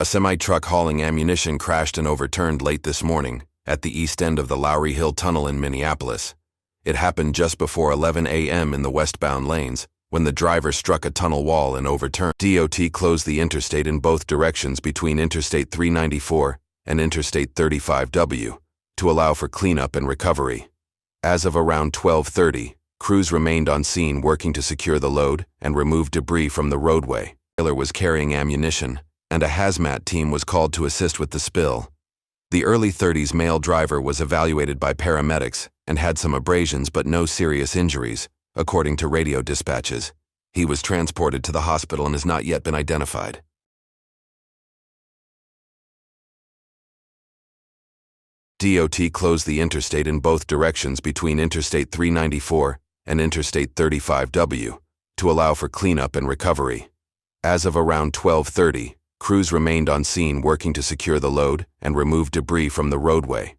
A semi-truck hauling ammunition crashed and overturned late this morning at the east end of the Lowry Hill Tunnel in Minneapolis. It happened just before 11 a.m. in the westbound lanes, when the driver struck a tunnel wall and overturned. DOT closed the interstate in both directions between Interstate 394 and Interstate 35W to allow for cleanup and recovery. As of around 12:30, crews remained on scene working to secure the load and remove debris from the roadway. The trailer was carrying ammunition, and a hazmat team was called to assist with the spill. The early 30s male driver was evaluated by paramedics and had some abrasions but no serious injuries, according to radio dispatches. He was transported to the hospital and has not yet been identified. DOT closed the interstate in both directions between Interstate 394 and Interstate 35W to allow for cleanup and recovery. As of around 12:30, crews remained on scene working to secure the load and remove debris from the roadway.